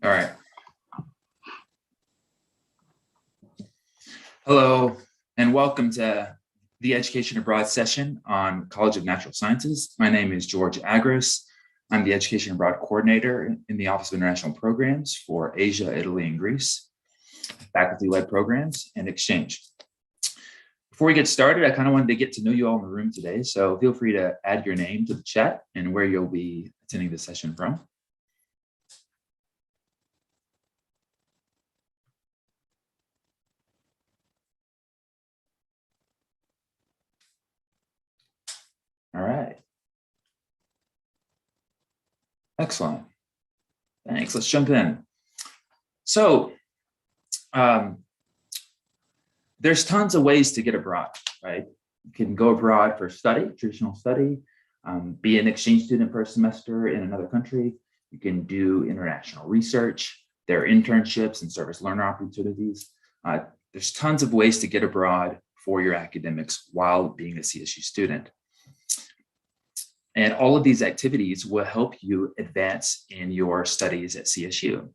All right. Hello, and welcome to the Education Abroad session on College of Natural Sciences. My name is George Agris. I'm the Education Abroad Coordinator in the Office of International Programs for Asia, Italy, and Greece, faculty-led programs, and exchange. Before we get started, I kind of wanted to get to know you all in the room today, so feel free to add your name to the chat and where you'll be attending the session from. All right. Excellent. Thanks. Let's jump in. So, there's tons of ways to get abroad, right? You can go abroad for study, traditional study, be an exchange student for a semester in another country. You can do international research. There are internships and service learner opportunities. There's tons of ways to get abroad for your academics while being a CSU student. And all of these activities will help you advance in your studies at CSU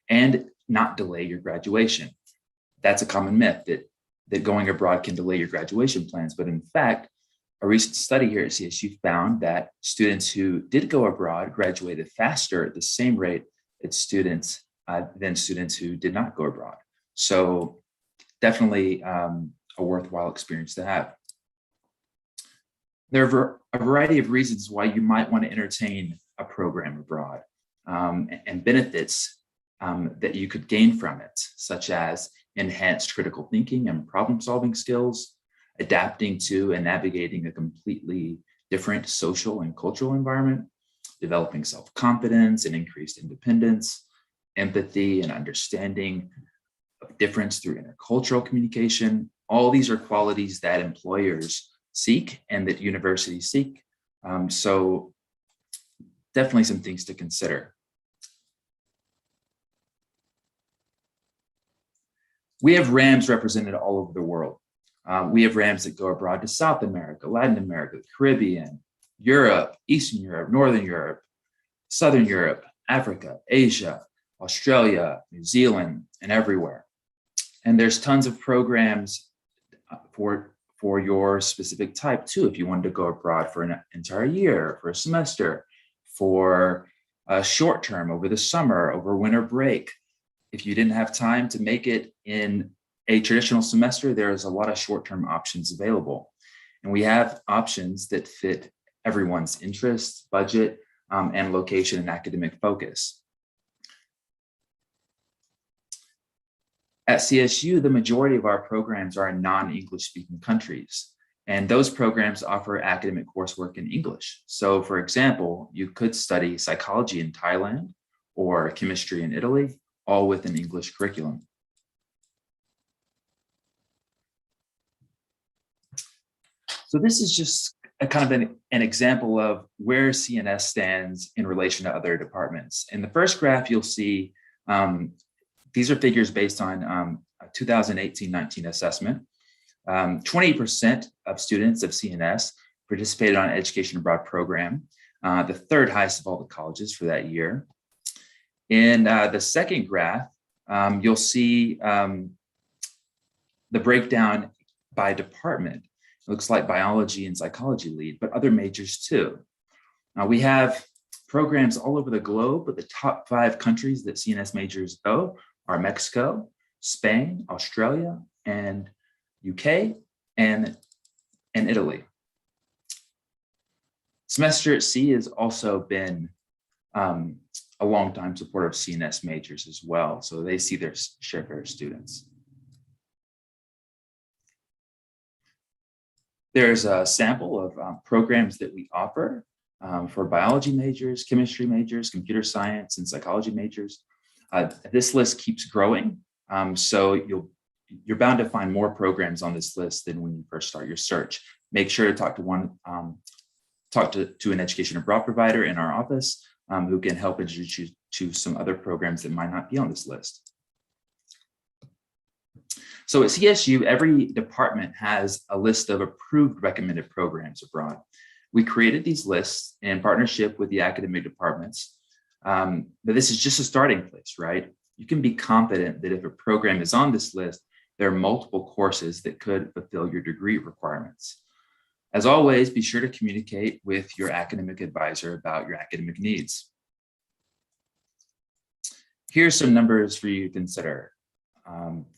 and not delay your graduation. That's a common myth that going abroad can delay your graduation plans. But in fact, a recent study here at CSU found that students who did go abroad graduated faster at the same rate as students than students who did not go abroad. So definitely a worthwhile experience to have. There are a variety of reasons why you might want to entertain a program abroad and benefits that you could gain from it, such as enhanced critical thinking and problem-solving skills, adapting to and navigating a completely different social and cultural environment, developing self-confidence and increased independence, empathy and understanding of difference through intercultural communication. All these are qualities that employers seek and that universities seek. So definitely some things to consider. We have RAMs represented all over the world. We have RAMs that go abroad to South America, Latin America, the Caribbean, Europe, Eastern Europe, Northern Europe, Southern Europe, Africa, Asia, Australia, New Zealand, and everywhere. And there's tons of programs for your specific type too. If you wanted to go abroad for an entire year, for a semester, for a short term over the summer, over winter break. If you didn't have time to make it in a traditional semester, there's a lot of short-term options available. And we have options that fit everyone's interests, budget, and location and academic focus. At CSU, the majority of our programs are in non-English speaking countries, and those programs offer academic coursework in English. So for example, you could study psychology in Thailand or chemistry in Italy, all with an English curriculum. So this is just a kind of an example of where CNS stands in relation to other departments. In the first graph, you'll see these are figures based on a 2018-19 assessment. 20% of students of CNS participated on an education abroad program, the third highest of all the colleges for that year. In the second graph, you'll see the breakdown by department. It looks like biology and psychology lead, but other majors too. We have programs all over the globe, but the top 5 countries that CNS majors go are Mexico, Spain, Australia, and UK, and Italy. Semester at Sea has also been a long-time supporter of CNS majors as well, so they see their share of students. There's a sample of programs that we offer for biology majors, chemistry majors, computer science, and psychology majors. This list keeps growing, so you're bound to find more programs on this list than when you first start your search. Make sure to talk to an education abroad provider in our office who can help introduce you to some other programs that might not be on this list. So at CSU, every department has a list of approved recommended programs abroad. We created these lists in partnership with the academic departments But this is just a starting place, right? You can be confident that if a program is on this list, there are multiple courses that could fulfill your degree requirements. As always, be sure to communicate with your academic advisor about your academic needs. Here's some numbers for you to consider.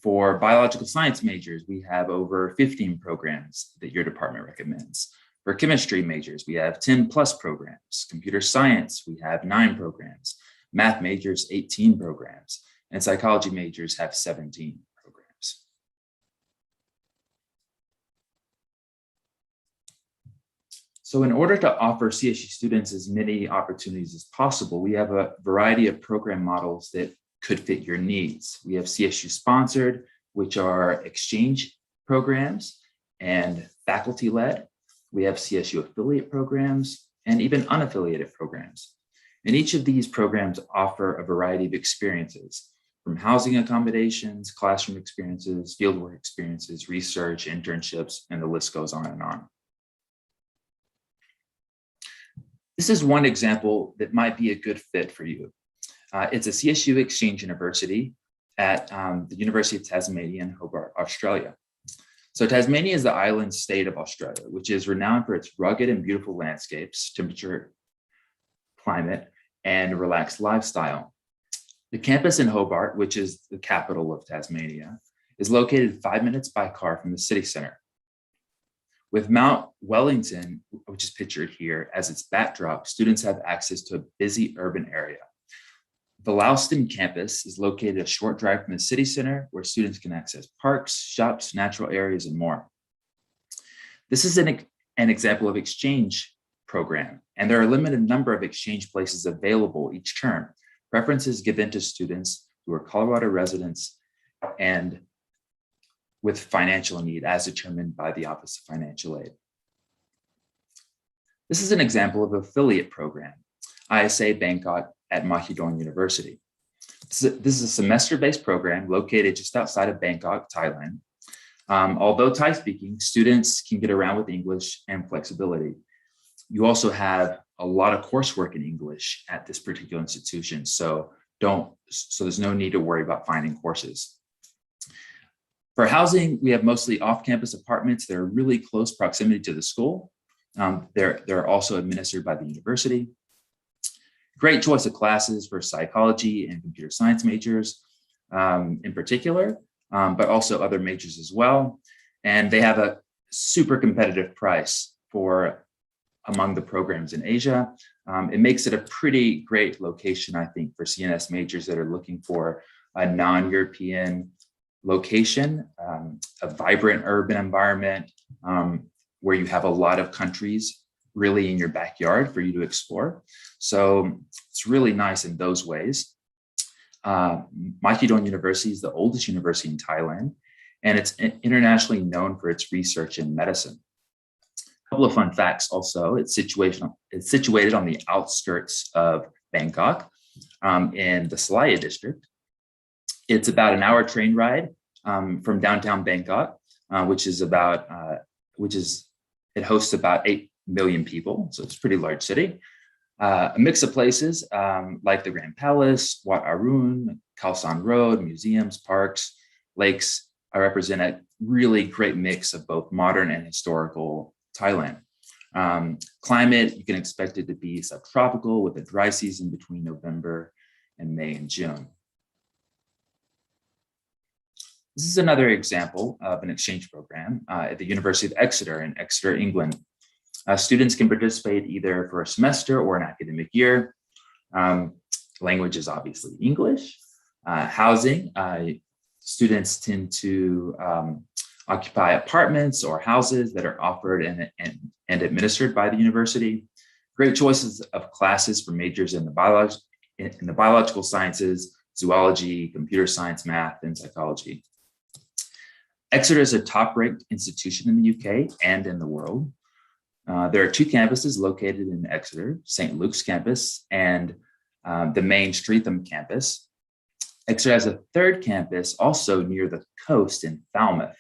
For biological science majors, we have over 15 programs that your department recommends. For chemistry majors, we have 10 plus programs. Computer science, we have 9 programs. Math majors, 18 programs. And psychology majors have 17 programs. So in order to offer CSU students as many opportunities as possible, we have a variety of program models that could fit your needs. We have CSU sponsored, which are exchange programs and faculty led. We have CSU affiliate programs and even unaffiliated programs. And each of these programs offer a variety of experiences, from housing accommodations, classroom experiences, fieldwork experiences, research, internships, and the list goes on and on. This is one example that might be a good fit for you. It's a CSU Exchange University at the University of Tasmania in Hobart, Australia. So Tasmania is the island state of Australia, which is renowned for its rugged and beautiful landscapes, temperature, climate, and relaxed lifestyle. The campus in Hobart, which is the capital of Tasmania, is located 5 minutes by car from the city center. With Mount Wellington, which is pictured here, as its backdrop, students have access to a busy urban area. The Louston campus is located a short drive from the city center, where students can access parks, shops, natural areas, and more. This is an example of exchange program, and there are a limited number of exchange places available each term. Preferences given to students who are Colorado residents and with financial need as determined by the Office of Financial Aid. This is an example of affiliate program, ISA Bangkok at Mahidol University. This is a semester-based program located just outside of Bangkok, Thailand. Although Thai speaking, students can get around with English and flexibility. You also have a lot of coursework in English at this particular institution, so there's no need to worry about finding courses. For housing, we have mostly off-campus apartments that are really close proximity to the school. They're also administered by the university. Great choice of classes for psychology and computer science majors in particular, but also other majors as well. And they have a super competitive price for among the programs in Asia. It makes it a pretty great location, I think, for CNS majors that are looking for a non-European location, a vibrant urban environment where you have a lot of countries really in your backyard for you to explore. So it's really nice in those ways. Mahidol University is the oldest university in Thailand, and it's internationally known for its research in medicine. A couple of fun facts also, it's situated on the outskirts of Bangkok in the Salaya district. It's about an hour train ride from downtown Bangkok, it hosts about 8 million people, so it's a pretty large city. A mix of places like the Grand Palace, Wat Arun, Khao San Road, museums, parks, lakes represent a really great mix of both modern and historical Thailand. Climate, you can expect it to be subtropical with a dry season between November and May and June. This is another example of an exchange program at the University of Exeter in Exeter, England. Students can participate either for a semester or an academic year. Language is obviously English. Housing, students tend to occupy apartments or houses that are offered and administered by the university. Great choices of classes for majors in the biological sciences, zoology, computer science, math, and psychology. Exeter is a top-ranked institution in the UK and in the world. There are 2 campuses located in Exeter, St. Luke's campus and the main Streatham campus. Exeter has a 3rd campus also near the coast in Falmouth.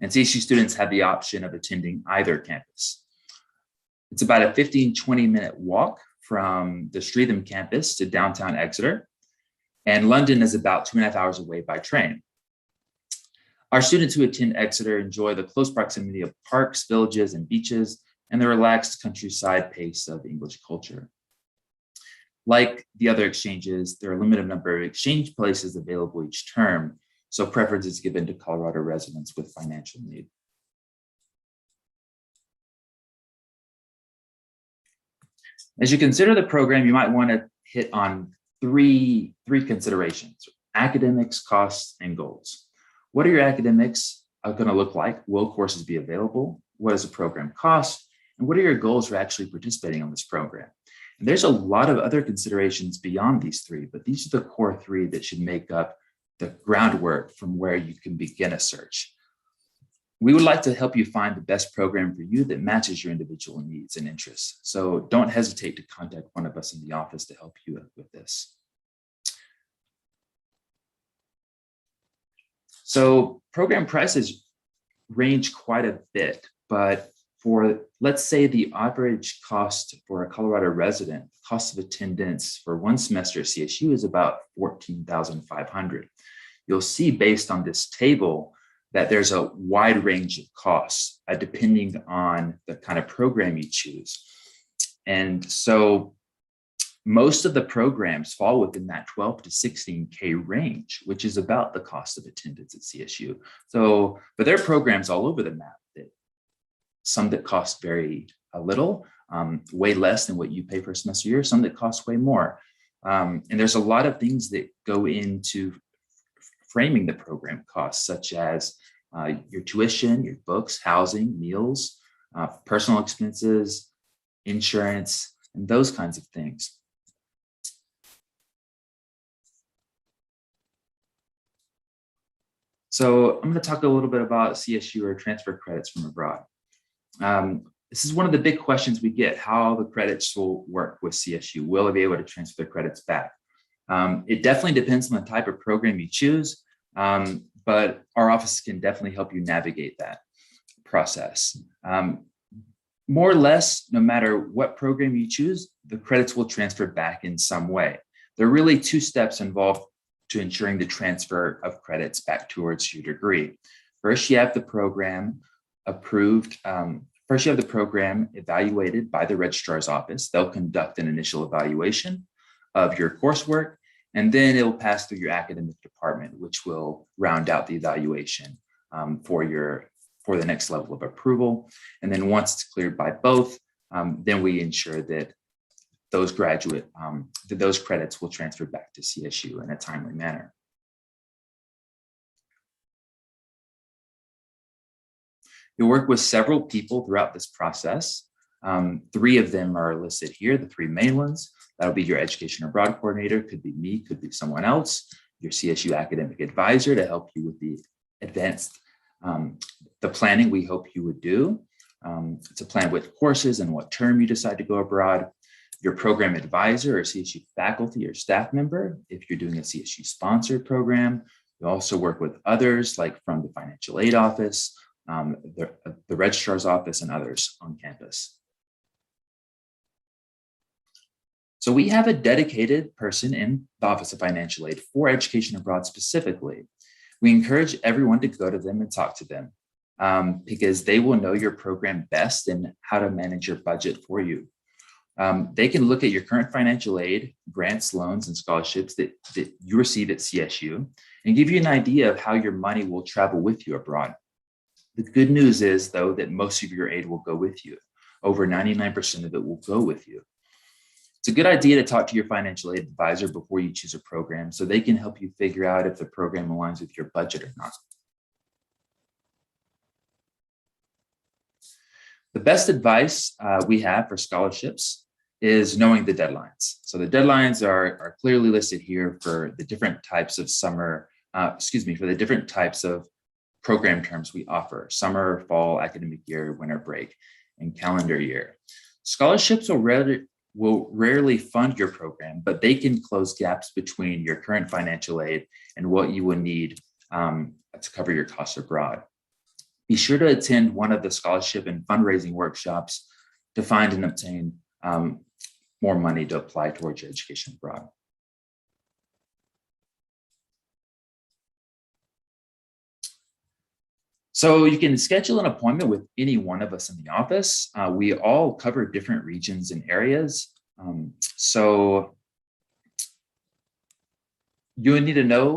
And CSU students have the option of attending either campus. It's about a 15-20 minute walk from the Streatham campus to downtown Exeter, and London is about 2.5 hours away by train. Our students who attend Exeter enjoy the close proximity of parks, villages, and beaches, and the relaxed countryside pace of English culture. Like the other exchanges, there are a limited number of exchange places available each term, so preference is given to Colorado residents with financial need. As you consider the program, you might want to hit on three considerations: academics, costs, and goals. What are your academics going to look like? Will courses be available? What does the program cost? And what are your goals for actually participating on this program? And there's a lot of other considerations beyond these three, but these are the core three that should make up the groundwork from where you can begin a search. We would like to help you find the best program for you that matches your individual needs and interests. So don't hesitate to contact one of us in the office to help you with this. So program prices range quite a bit, but for, let's say, the average cost for a Colorado resident, cost of attendance for one semester at CSU is about $14,500. You'll see based on this table that there's a wide range of costs depending on the kind of program you choose. And so most of the programs fall within that 12 to 16K range, which is about the cost of attendance at CSU. So, but there are programs all over the map, that some that cost very little, way less than what you pay for a semester a year, some that cost way more. And there's a lot of things that go into framing the program costs, such as your tuition, your books, housing, meals, personal expenses, insurance, and those kinds of things. So I'm going to talk a little bit about CSU or transfer credits from abroad. This is one of the big questions we get: how the credits will work with CSU. Will I be able to transfer the credits back? It definitely depends on the type of program you choose, but our office can definitely help you navigate that process. More or less, no matter what program you choose, the credits will transfer back in some way. There are really two steps involved to ensuring the transfer of credits back towards your degree. First, you have the program approved. First, you have the program evaluated by the registrar's office. They'll conduct an initial evaluation of your coursework, and then it will pass through your academic department, which will round out the evaluation for the next level of approval. And then once it's cleared by both, then we ensure that those those credits will transfer back to CSU in a timely manner. You'll work with several people throughout this process. Three of them are listed here, the three main ones. That'll be your education abroad coordinator, could be me, could be someone else, your CSU academic advisor to help you with the advanced, the planning we hope you would do, to plan which courses and what term you decide to go abroad, your program advisor or CSU faculty or staff member, if you're doing a CSU sponsored program. You also work with others, like from the financial aid office, the registrar's office, and others on campus. So we have a dedicated person in the Office of Financial Aid for education abroad specifically. We encourage everyone to go to them and talk to them because they will know your program best and how to manage your budget for you. They can look at your current financial aid, grants, loans, and scholarships that you receive at CSU and give you an idea of how your money will travel with you abroad. The good news is, though, that most of your aid will go with you. Over 99% of it will go with you. It's a good idea to talk to your financial aid advisor before you choose a program so they can help you figure out if the program aligns with your budget or not. The best advice we have for scholarships is knowing the deadlines. So the deadlines are clearly listed here for the different types of for the different types of program terms we offer: summer, fall, academic year, winter break, and calendar year. Scholarships will rarely fund your program, but they can close gaps between your current financial aid and what you will need to cover your costs abroad. Be sure to attend one of the scholarship and fundraising workshops to find and obtain more money to apply towards your education abroad. So you can schedule an appointment with any one of us in the office. We all cover different regions and areas. So you would need to know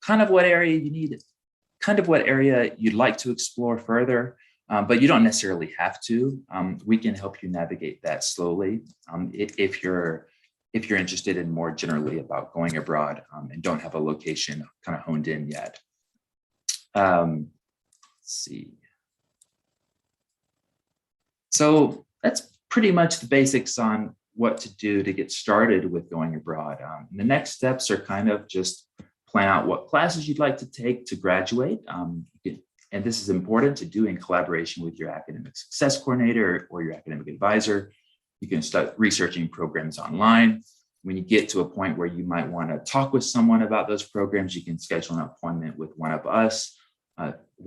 kind of what area you need, kind of what area you'd like to explore further, but you don't necessarily have to. We can help you navigate that slowly if you're interested in more generally about going abroad and don't have a location kind of honed in yet. Let's see. So that's pretty much the basics on what to do to get started with going abroad. The next steps are kind of just plan out what classes you'd like to take to graduate. And this is important to do in collaboration with your academic success coordinator or your academic advisor. You can start researching programs online. When you get to a point where you might want to talk with someone about those programs, you can schedule an appointment with one of us,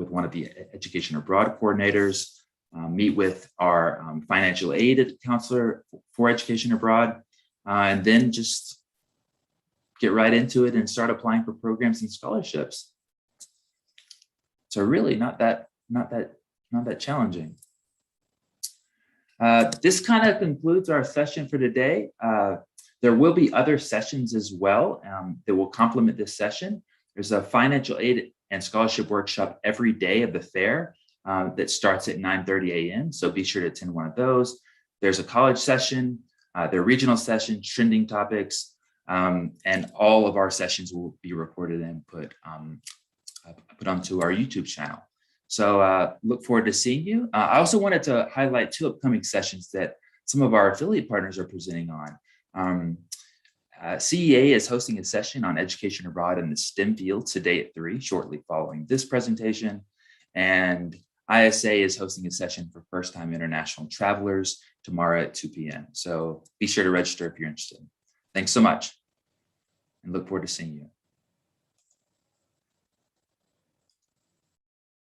with one of the education abroad coordinators, meet with our financial aid counselor for education abroad, and then just get right into it and start applying for programs and scholarships. So really not that challenging. This kind of concludes our session for today. There will be other sessions as well that will complement this session. There's a financial aid and scholarship workshop every day of the fair that starts at 9:30 a.m. So be sure to attend one of those. There's a college session, there are regional sessions, trending topics, and all of our sessions will be recorded and put onto our YouTube channel. So look forward to seeing you. I also wanted to highlight 2 upcoming sessions that some of our affiliate partners are presenting on. CEA is hosting a session on education abroad in the STEM field today at 3, shortly following this presentation. And ISA is hosting a session for first-time international travelers tomorrow at 2 p.m. So be sure to register if you're interested. Thanks so much and look forward to seeing you.